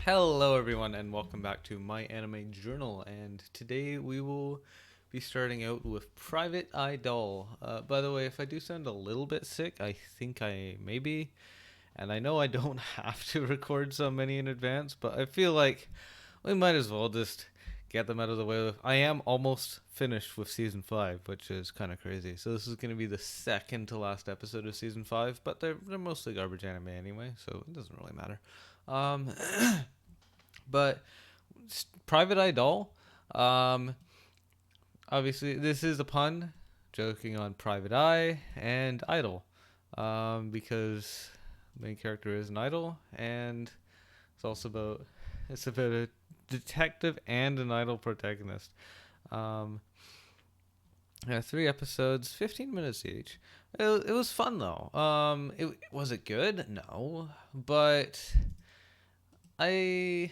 Hello, everyone, and welcome back to My Anime Journal. And today we will be starting out with Private Eye Doll. By the way, if I do sound a little bit sick, I think I may be. And I know I don't have to record so many in advance, but I feel like we might as well just get them out of the way. I am almost finished with season 5, which is kind of crazy. So this is going to be the second to last episode of season 5, but they're mostly garbage anime anyway, so it doesn't really matter. Um, but Private Eye Doll. Um, Obviously, this is a pun, joking on Private Eye and Idol, because the main character is an idol, and it's about a detective and an idol protagonist. Um, yeah, 3 episodes, 15 minutes each. It was fun though. Was it good? No, but I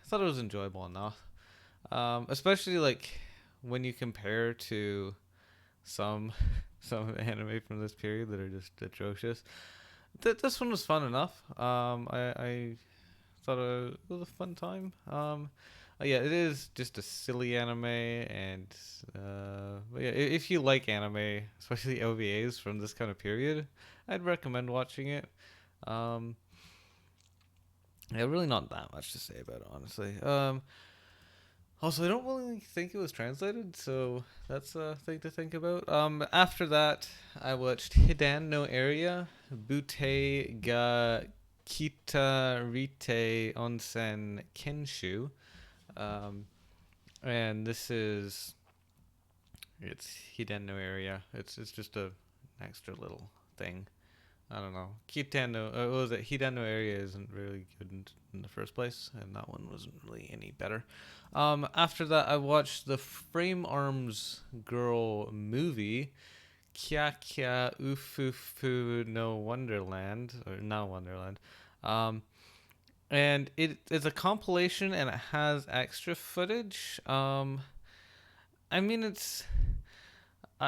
thought it was enjoyable enough. Especially like when you compare to some some anime from this period that are just atrocious. This one was fun enough. I thought it was a fun time. Yeah, it is just a silly anime, and but yeah, if you like anime, especially OVAs from this kind of period, I'd recommend watching it. Um, yeah, really not that much to say about it, honestly. Also, I don't really think it was translated, so that's a thing to think about. After that, I watched Hidan no Area, Bute ga Kitarite Onsen Kenshu. Um, and it's Hidan no Area. It's just a extra little thing. I don't know. What was it? Hidano area isn't really good in the first place, and that one wasn't really any better. After that, I watched the Frame Arms Girl movie, Kya Kya Ufufu no Wonderland, or No Wonderland. Um, and it's a compilation and it has extra footage. I mean,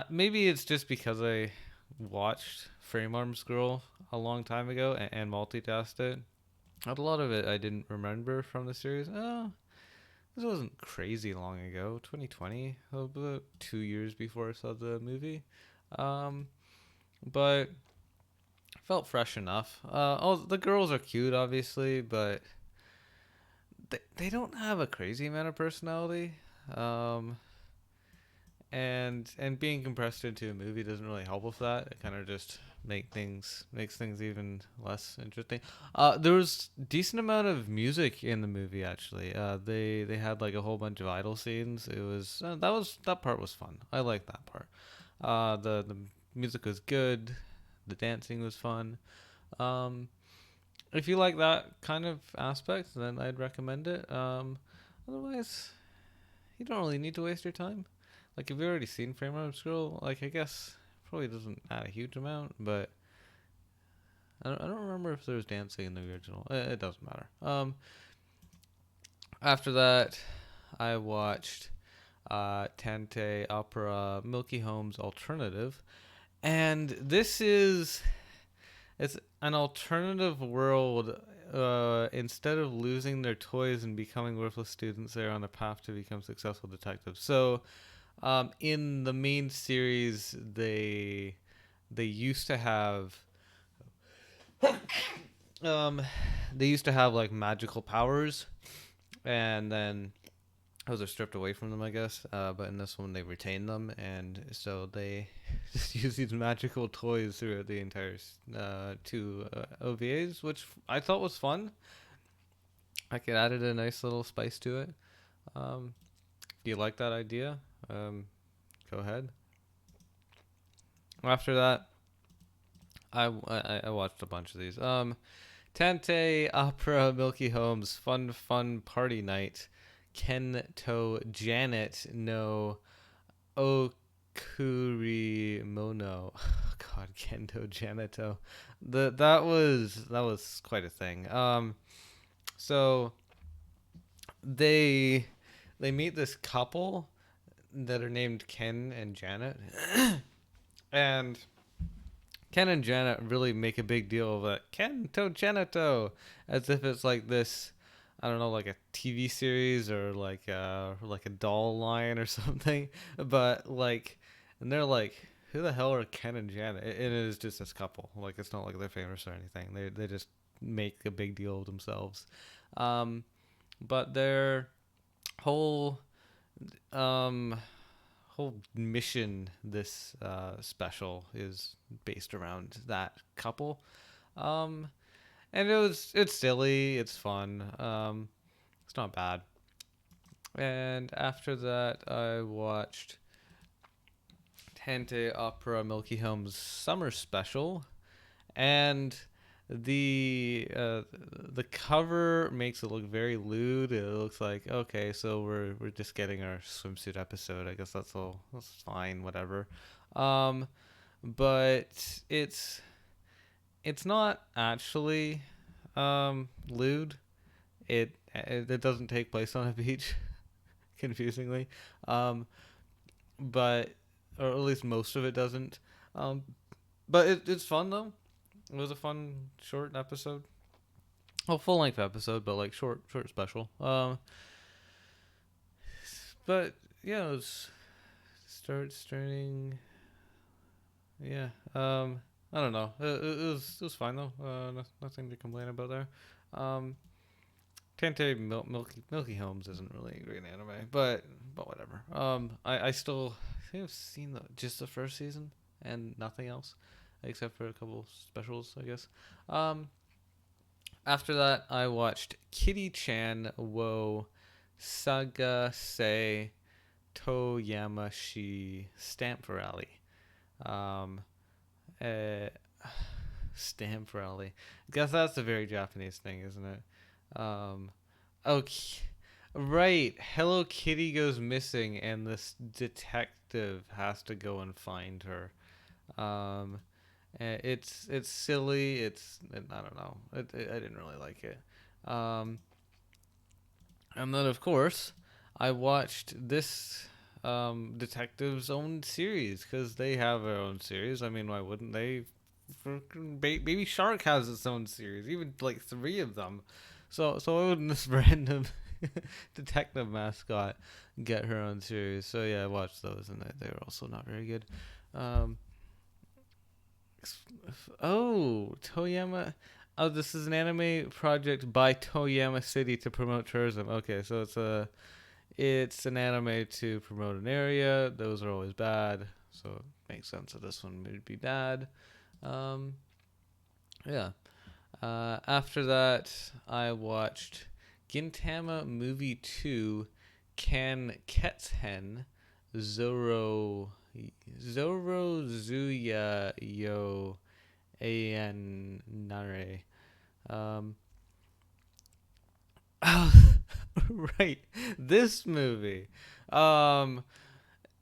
maybe it's just because I watched Frame Arms Girl a long time ago and multitasked it. A lot of it I didn't remember from the series. Oh, this wasn't crazy long ago. 2020, about 2 years before I saw the movie. Um, but felt fresh enough. The girls are cute, obviously, but they don't have a crazy amount of personality. Um, and being compressed into a movie doesn't really help with that. It kind of just makes things even less interesting. There was decent amount of music in the movie actually. They had like a whole bunch of idol scenes. That part was fun. I liked that part. The music was good. The dancing was fun. Um, if you like that kind of aspect, then I'd recommend it. Otherwise, you don't really need to waste your time. Like if you've already seen Frame Rate Scroll, like I guess probably doesn't add a huge amount, but I don't remember if there was dancing in the original. It doesn't matter. After that, I watched Tante Opera Milky Home's Alternative, and it's an alternative world. Instead of losing their toys and becoming worthless students, they're on a path to become successful detectives. So in the main series, they used to have um, they used to have like magical powers, and then those are stripped away from them, I guess. But in this one, they retain them, and so they just use these magical toys throughout the entire two OVAs, which I thought was fun. Like it added a nice little spice to it. If you like that idea, go ahead. After that, I watched a bunch of these. Tante Opera Milky Homes Fun Party Night Kento Janet no Okurimono. God, Kento Janeto. That was quite a thing. So they they meet this couple that are named Ken and Janet, and Ken and Janet really make a big deal of it. Kento Janeto, as if it's like this I don't know, like a TV series or like a doll line or something. But like, and they're like, who the hell are Ken and Janet? And it is just this couple. Like, it's not like they're famous or anything. They just make a big deal of themselves. Um, but their whole um whole mission this special is based around that couple. Um, and it's silly, it's fun. It's not bad. And after that, I watched Tente Opera Milky Home's summer special, and the cover makes it look very lewd. It looks like, okay, so we're just getting our swimsuit episode. I guess that's all. That's fine, whatever. Um, but it's not actually lewd. It doesn't take place on a beach, confusingly. Um, but or at least most of it doesn't. Um, but it's fun though. It was a fun short episode. Well, full length episode, but like short special. But yeah, it was starting. Yeah. I don't know. It was fine though. Nothing to complain about there. Um, Tente Milky Holmes isn't really a great anime, but whatever. I still I think I've seen just the first season and nothing else, except for a couple specials, I guess. Um, After that, I watched Kitty Chan wo Saga Se Toyamashi Stamp Rally. Um, uh, Stamp Rally. Guess that's a very Japanese thing, isn't it? Okay. Right. Hello Kitty goes missing, and this detective has to go and find her. Um, it's silly. I don't know. I didn't really like it. Um, and then of course, I watched this detective's own series because they have their own series. I mean, why wouldn't they? Baby Shark has its own series, even like three of them. So why wouldn't this random detective mascot get her own series? So yeah, I watched those, and they were also not very good. Um, Oh, Toyama. Oh, this is an anime project by Toyama City to promote tourism. Okay, so it's an anime to promote an area. Those are always bad, so it makes sense that this one would be bad. Um, yeah. After that, I watched Gintama Movie 2, Kan Ketsen, Zoro Zuya Yo An Nare. Um, right. This movie. Um,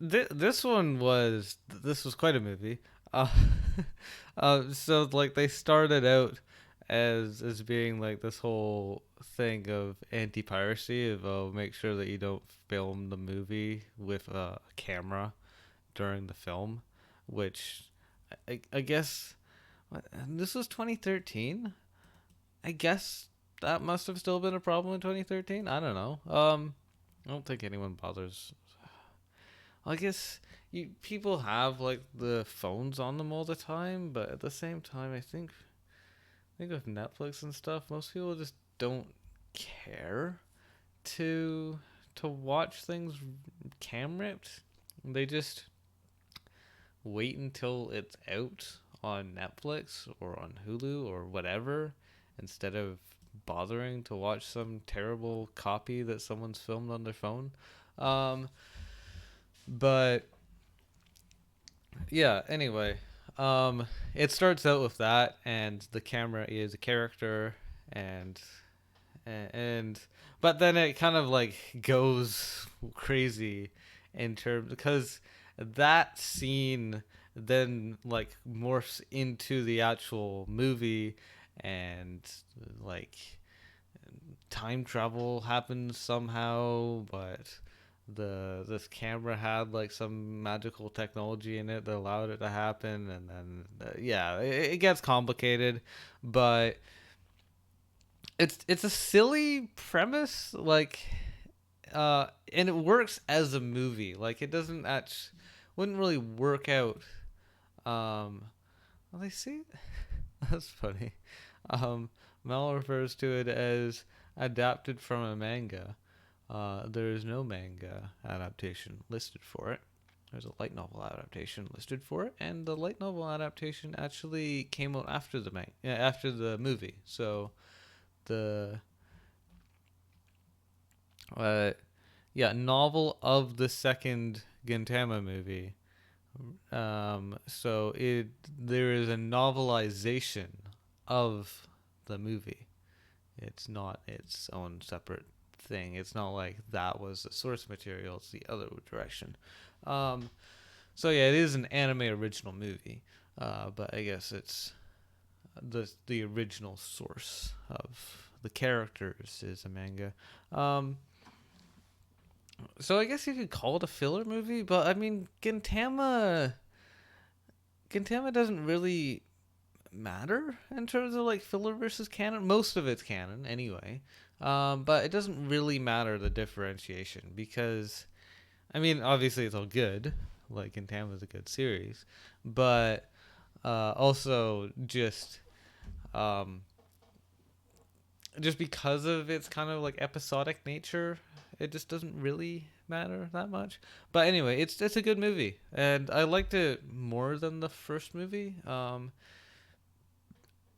this was quite a movie. Uh, so like they started out as being like this whole thing of anti-piracy of make sure that you don't film the movie with a camera during the film, which I guess this was 2013. I guess that must have still been a problem in 2013. I don't know. I don't think anyone bothers. I guess people have like the phones on them all the time, but at the same time, I think with Netflix and stuff, most people just don't care to watch things cam ripped. They just wait until it's out on Netflix or on Hulu or whatever instead of bothering to watch some terrible copy that someone's filmed on their phone. Um, but yeah, anyway, it starts out with that, and the camera is a character, and but then it kind of like goes crazy in terms because that scene then like morphs into the actual movie, and like time travel happens somehow, but this camera had like some magical technology in it that allowed it to happen, and then yeah, it gets complicated, but it's a silly premise, like, and it works as a movie. Like, it doesn't actually wouldn't really work out. Well, they see. That's funny. Um, Mel refers to it as adapted from a manga. There is no manga adaptation listed for it. There's a light novel adaptation listed for it, and the light novel adaptation actually came out after after the movie. So the uh, yeah, novel of the second Gintama movie. So there is a novelization of the movie. It's not its own separate thing. It's not like that was the source material. It's the other direction. Um, so yeah, it is an anime original movie, but I guess it's the original source of the characters is a manga. Um, so I guess you could call it a filler movie, but I mean Gintama doesn't really matter in terms of like filler versus canon. Most of it's canon anyway, but it doesn't really matter the differentiation because I mean obviously it's all good. Like Gintama is a good series, but also um, just because of its kind of like episodic nature, it just doesn't really matter that much. But anyway, it's a good movie, and I liked it more than the first movie.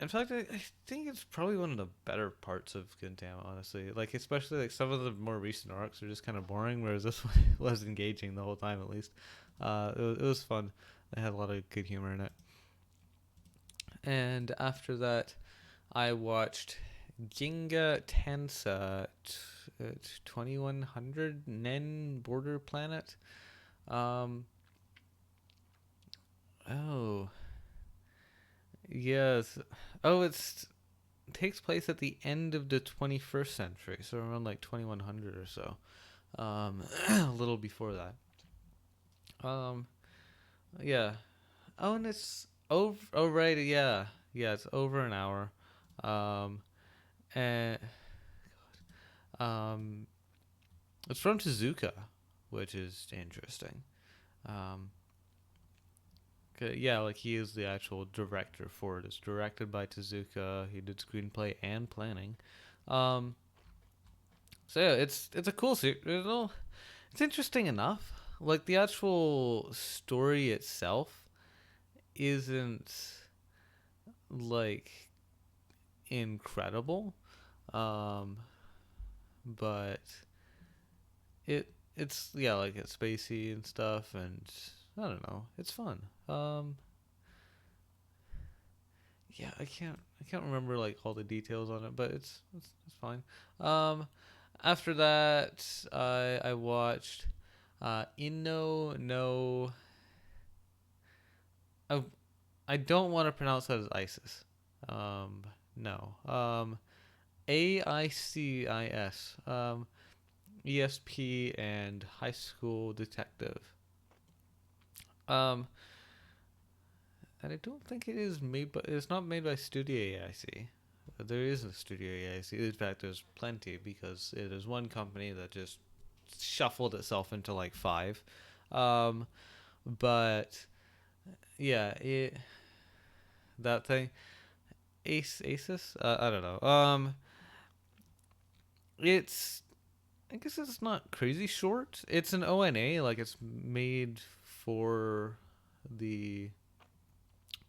In fact, I think it's probably one of the better parts of Gintama, honestly. Like, especially like some of the more recent arcs are just kind of boring, whereas this one was engaging the whole time, at least. It was fun. It had a lot of good humor in it. And after that, I watched Ginga Tensa 2100 Nen Border Planet. Um, oh, yes. Oh, it takes place at the end of the 21st century, so around like 2100 or so. A little before that. Um, yeah. Oh, and it's over. Oh, right. Yeah. Yeah, it's over an hour. Um, and um, it's from Tezuka, which is interesting. Um, yeah, like he is the actual director for it. It's directed by Tezuka. He did screenplay and planning. Um, so yeah, it's a cool series. It's interesting enough. Like the actual story itself isn't like incredible, um, but it's yeah like it's spacey and stuff, and I don't know, it's fun. Yeah, I can't remember like all the details on it, but it's fine. Um, After that, I watched Inno no. I I don't want to pronounce that as ISIS. No. AICIS. ESP and High School Detective. Um, and I don't think it is made, but it's not made by Studio AIC. There is a Studio AIC. In fact, there's plenty because it is one company that just shuffled itself into like five. Um, but yeah, that thing, ACES. I don't know. It's I guess it's not crazy short. It's an ONA, like it's the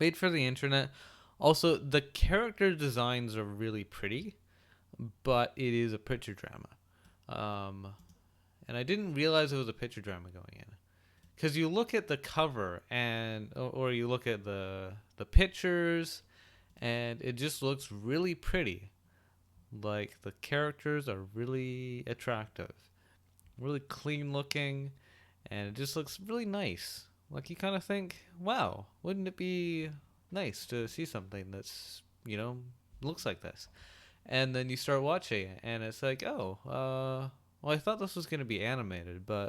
made for the internet. Also, the character designs are really pretty, but it is a picture drama. Um, and I didn't realize it was a picture drama going in. Because you look at the cover or you look at the pictures, and it just looks really pretty. Like the characters are really attractive, really clean looking, and it just looks really nice. Like you kind of think, wow, wouldn't it be nice to see something that's looks like this? And then you start watching it, and it's like, oh, well, I thought this was gonna be animated, but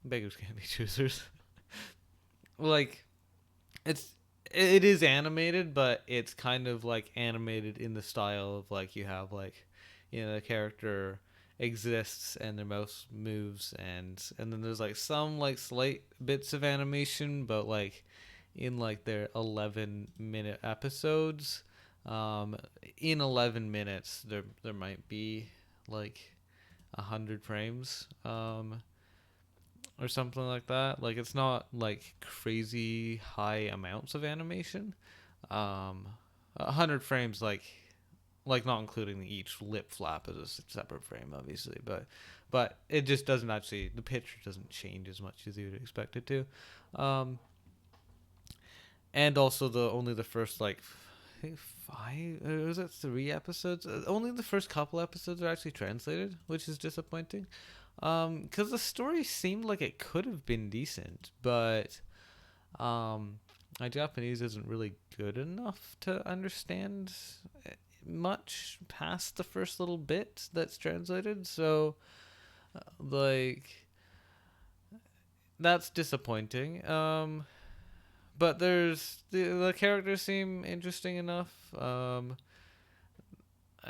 beggars can't be choosers. Like, it's it is animated, but it's kind of like animated in the style of like you have like, the character exists and their mouse moves, and then there's like some like slight bits of animation, but like in like their 11-minute episodes, um, in 11 minutes there might be like 100 frames, or something like that. Like it's not like crazy high amounts of animation. 100 frames, like not including each lip flap as a separate frame, obviously, but it just doesn't actually, the picture doesn't change as much as you would expect it to. Um, and also the only the first like I think five, was it 3 episodes? Only the first couple episodes are actually translated, which is disappointing. Because the story seemed like it could have been decent, but um, my Japanese isn't really good enough to understand much past the first little bit that's translated. So, like, that's disappointing. But the characters seem interesting enough.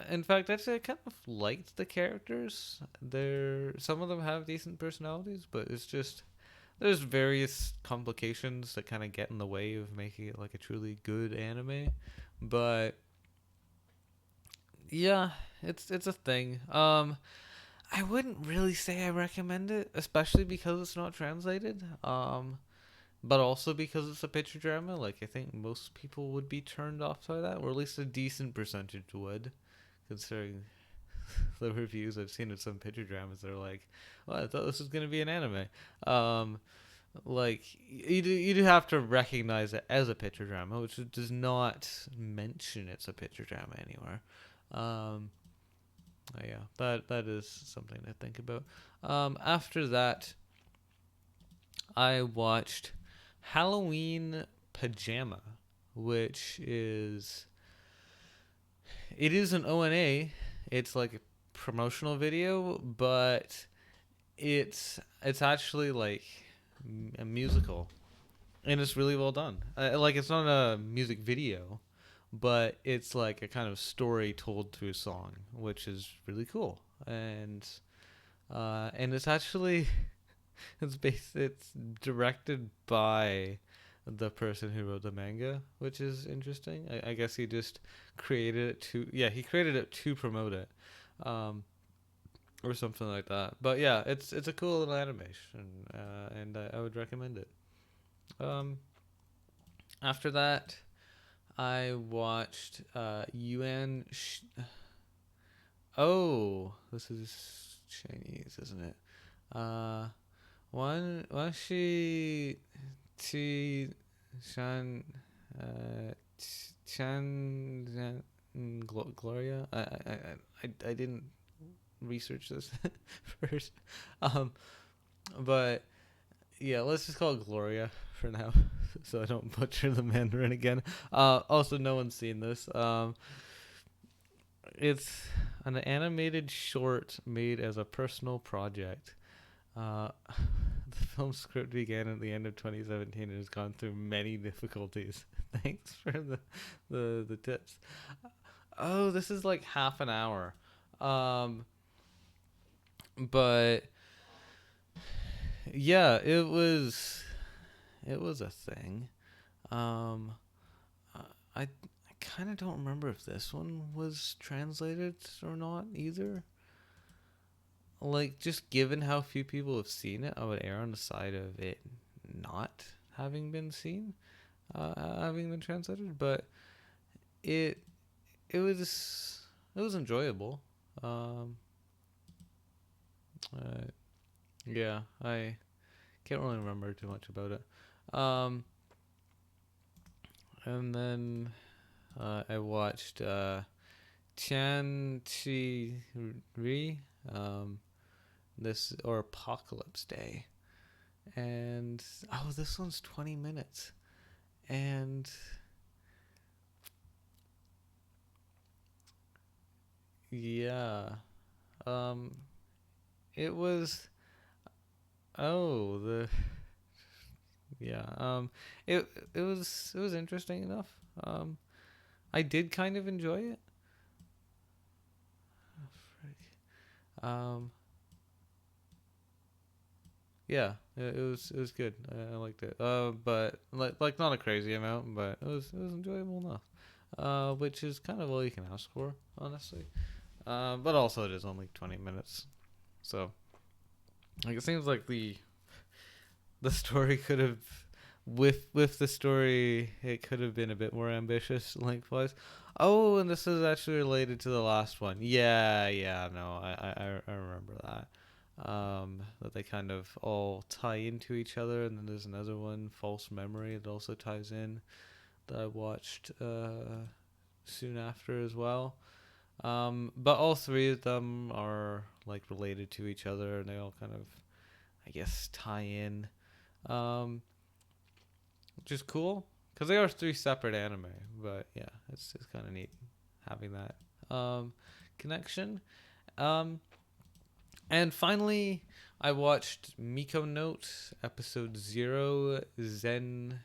In fact, actually, I kind of liked the characters. Some of them have decent personalities, but it's just there's various complications that kind of get in the way of making it like a truly good anime. But yeah, it's a thing. I wouldn't really say I recommend it, especially because it's not translated. But also because it's a picture drama. Like I think most people would be turned off by that, or at least a decent percentage would, considering the reviews I've seen of some picture dramas. They're like, "Well, I thought this was gonna be an anime." Um, like you'd have to recognize it as a picture drama, which does not mention it's a picture drama anywhere. Um, yeah, that is something to think about. After that, I watched Halloween Pajama, which is it is an ONA. It's like a promotional video, but it's actually like a musical, and it's really well done. Like it's not a music video, but it's like a kind of story told through song, which is really cool. And it's actually it's directed by the person who wrote the manga, which is interesting. I guess he just created it to he created it to promote it, um, or something like that. But yeah, it's a cool little animation, and I would recommend it. Um, After that, I watched Oh, this is Chinese, isn't it? Uh, one she Chi Shan Chan Gloria. I didn't research this first, um, but yeah, let's just call it Gloria for now, so I don't butcher the Mandarin again. Also, no one's seen this. It's an animated short made as a personal project. Uh, the film script began at the end of 2017 and has gone through many difficulties. Thanks for the tips. Oh, this is like half an hour. Um, but yeah, it was a thing. Um, I kind of don't remember if this one was translated or not either. Like, just given how few people have seen it, I would err on the side of it not having been seen, having been translated. But it it was enjoyable. Um, uh, yeah, I can't really remember too much about it. And then I watched Chan Chi Ri, this or Apocalypse Day, and this one's 20 minutes, and yeah, um, it was the Yeah. It was interesting enough. Um, I did kind of enjoy it. Oh, frick. Yeah, it was good. I liked it. But like not a crazy amount, but it was enjoyable enough. Which is kind of all you can ask for, honestly. But also it is only 20 minutes, so like it seems like the story could have with the story it could have been a bit more ambitious lengthwise. Oh, and this is actually related to the last one. Yeah, yeah, no, I remember that. That they kind of all tie into each other, and then there's another one, False Memory, that also ties in that I watched soon after as well. But all three of them are like related to each other, and they all kind of, I guess, tie in. Um, which is cool because they are three separate anime. But yeah, it's kind of neat having that connection. Um, and finally, I watched Miko Note episode 0 Zenji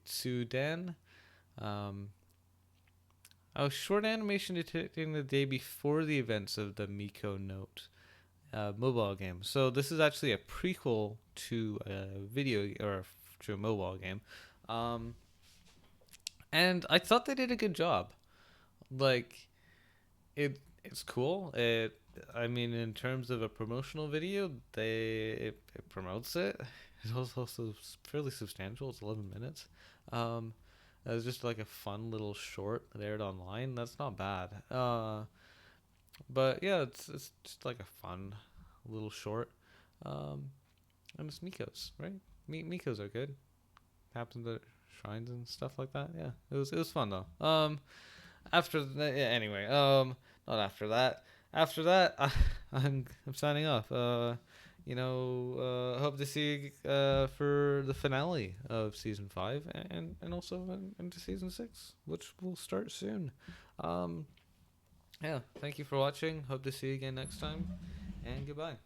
Tsudan. Um, a short animation depicting the day before the events of the Miko Note mobile game. So this is actually a prequel to a video or to a mobile game, um, and I thought they did a good job. Like it's cool. I mean, in terms of a promotional video, it promotes it. It's also fairly substantial. It's 11 minutes. Um, it was just like a fun little short that aired online. That's not bad. But yeah, it's just like a fun little short. Um, and it's Miko's, right? Miko's are good. Happens at shrines and stuff like that. Yeah, it was fun though. Yeah, anyway, not after that. After that, I'm signing off. Hope to see you for the finale of season 5 and also into season 6, which will start soon. Um, yeah, thank you for watching. Hope to see you again next time, and goodbye.